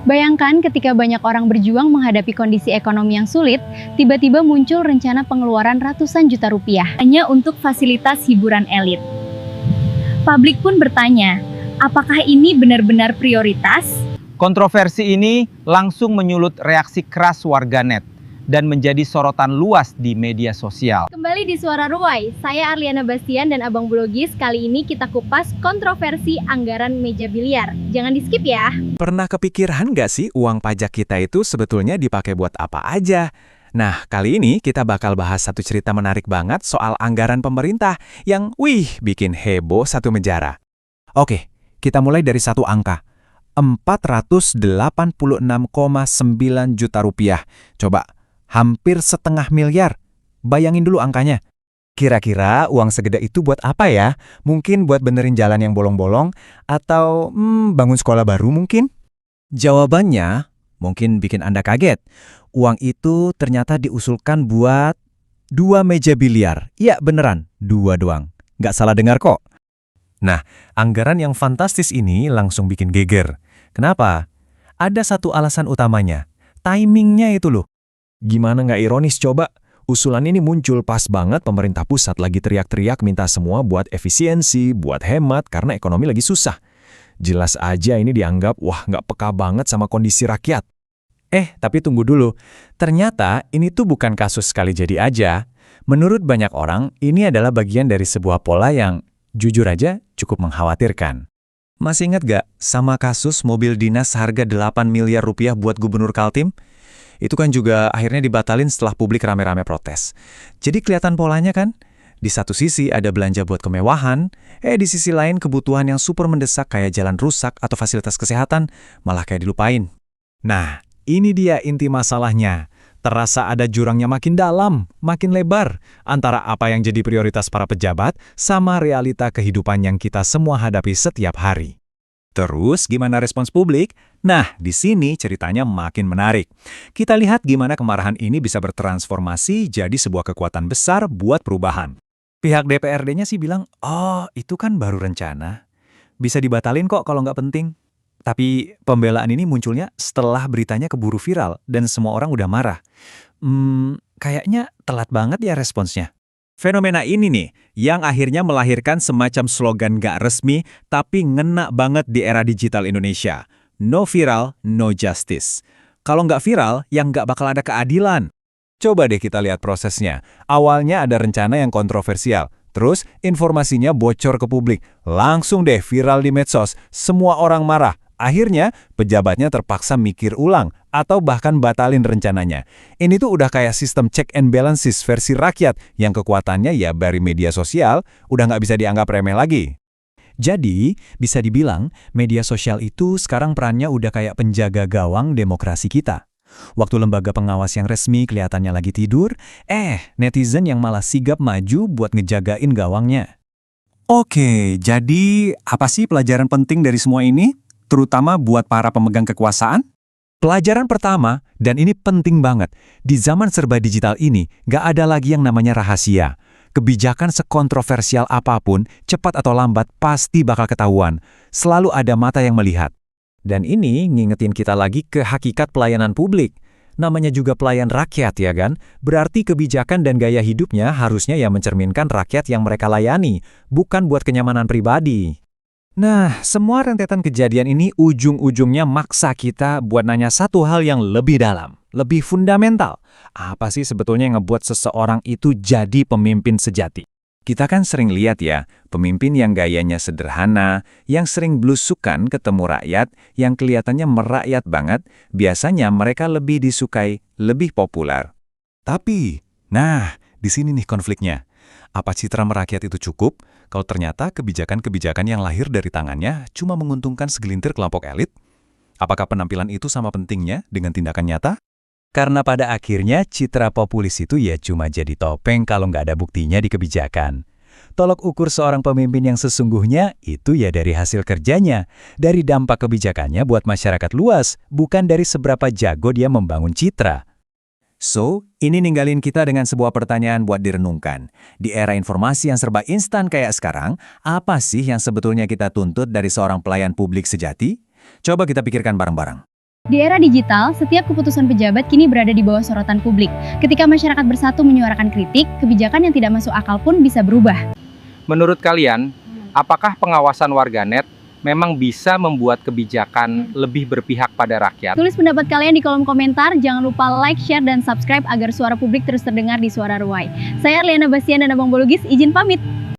Bayangkan ketika banyak orang berjuang menghadapi kondisi ekonomi yang sulit, tiba-tiba muncul rencana pengeluaran ratusan juta rupiah hanya untuk fasilitas hiburan elit. Publik pun bertanya, apakah ini benar-benar prioritas? Kontroversi ini langsung menyulut reaksi keras warganet dan menjadi sorotan luas di media sosial. Kembali di Suara Ruwai, saya Arliana Bastian dan Abang Blogis. Kali ini kita kupas kontroversi anggaran meja biliar. Jangan di-skip ya. Pernah kepikiran nggak sih uang pajak kita itu sebetulnya dipakai buat apa aja? Nah, kali ini kita bakal bahas satu cerita menarik banget soal anggaran pemerintah yang, bikin heboh satu menjara. Oke, kita mulai dari satu angka. 486,9 juta rupiah. Coba, hampir setengah miliar. Bayangin dulu angkanya. Kira-kira uang segede itu buat apa ya? Mungkin buat benerin jalan yang bolong-bolong, atau bangun sekolah baru mungkin? Jawabannya mungkin bikin Anda kaget. Uang itu ternyata diusulkan buat 2 meja biliar. Iya beneran, 2 doang. Nggak salah dengar kok. Nah, anggaran yang fantastis ini langsung bikin geger. Kenapa? Ada satu alasan utamanya. Timingnya itu loh. Gimana nggak ironis coba? Usulan ini muncul pas banget pemerintah pusat lagi teriak-teriak minta semua buat efisiensi, buat hemat karena ekonomi lagi susah. Jelas aja ini dianggap, nggak peka banget sama kondisi rakyat. Tapi tunggu dulu. Ternyata ini tuh bukan kasus sekali jadi aja. Menurut banyak orang, ini adalah bagian dari sebuah pola yang, jujur aja, cukup mengkhawatirkan. Masih ingat gak sama kasus mobil dinas harga 8 miliar rupiah buat Gubernur Kaltim? Itu kan juga akhirnya dibatalin setelah publik rame-rame protes. Jadi kelihatan polanya kan? Di satu sisi ada belanja buat kemewahan, di sisi lain kebutuhan yang super mendesak kayak jalan rusak atau fasilitas kesehatan malah kayak dilupain. Nah, ini dia inti masalahnya. Terasa ada jurangnya makin dalam, makin lebar, antara apa yang jadi prioritas para pejabat sama realita kehidupan yang kita semua hadapi setiap hari. Terus, gimana respons publik? Nah, di sini ceritanya makin menarik. Kita lihat gimana kemarahan ini bisa bertransformasi jadi sebuah kekuatan besar buat perubahan. Pihak DPRD-nya sih bilang, itu kan baru rencana. Bisa dibatalin kok kalau nggak penting. Tapi pembelaan ini munculnya setelah beritanya keburu viral dan semua orang udah marah. Kayaknya telat banget ya responsnya. Fenomena ini nih, yang akhirnya melahirkan semacam slogan gak resmi tapi ngena banget di era digital Indonesia. No viral, no justice. Kalau nggak viral, yang nggak bakal ada keadilan. Coba deh kita lihat prosesnya. Awalnya ada rencana yang kontroversial. Terus informasinya bocor ke publik. Langsung deh viral di medsos. Semua orang marah. Akhirnya, pejabatnya terpaksa mikir ulang atau bahkan batalin rencananya. Ini tuh udah kayak sistem check and balances versi rakyat yang kekuatannya ya dari media sosial udah nggak bisa dianggap remeh lagi. Jadi, bisa dibilang media sosial itu sekarang perannya udah kayak penjaga gawang demokrasi kita. Waktu lembaga pengawas yang resmi kelihatannya lagi tidur, netizen yang malah sigap maju buat ngejagain gawangnya. Oke, jadi apa sih pelajaran penting dari semua ini? Terutama buat para pemegang kekuasaan? Pelajaran pertama, dan ini penting banget, di zaman serba digital ini, gak ada lagi yang namanya rahasia. Kebijakan sekontroversial apapun, cepat atau lambat pasti bakal ketahuan. Selalu ada mata yang melihat. Dan ini ngingetin kita lagi ke hakikat pelayanan publik. Namanya juga pelayan rakyat ya kan? Berarti kebijakan dan gaya hidupnya harusnya ya mencerminkan rakyat yang mereka layani, bukan buat kenyamanan pribadi. Nah, semua rentetan kejadian ini ujung-ujungnya maksa kita buat nanya satu hal yang lebih dalam, lebih fundamental. Apa sih sebetulnya yang ngebuat seseorang itu jadi pemimpin sejati? Kita kan sering lihat ya, pemimpin yang gayanya sederhana, yang sering blusukan ketemu rakyat, yang kelihatannya merakyat banget, biasanya mereka lebih disukai, lebih populer. Tapi, di sini nih konfliknya. Apa citra merakyat itu cukup kalau ternyata kebijakan-kebijakan yang lahir dari tangannya cuma menguntungkan segelintir kelompok elit? Apakah penampilan itu sama pentingnya dengan tindakan nyata? Karena pada akhirnya citra populis itu ya cuma jadi topeng kalau nggak ada buktinya di kebijakan. Tolok ukur seorang pemimpin yang sesungguhnya itu ya dari hasil kerjanya, dari dampak kebijakannya buat masyarakat luas, bukan dari seberapa jago dia membangun citra. So, ini ninggalin kita dengan sebuah pertanyaan buat direnungkan. Di era informasi yang serba instan kayak sekarang, apa sih yang sebetulnya kita tuntut dari seorang pelayan publik sejati? Coba kita pikirkan bareng-bareng. Di era digital, setiap keputusan pejabat kini berada di bawah sorotan publik. Ketika masyarakat bersatu menyuarakan kritik, kebijakan yang tidak masuk akal pun bisa berubah. Menurut kalian, apakah pengawasan warganet memang bisa membuat kebijakan lebih berpihak pada rakyat? Tulis pendapat kalian di kolom komentar, jangan lupa like, share, dan subscribe agar suara publik terus terdengar di Suara Ruwai. Saya Arliana Bastian dan Abang Bolugis izin pamit.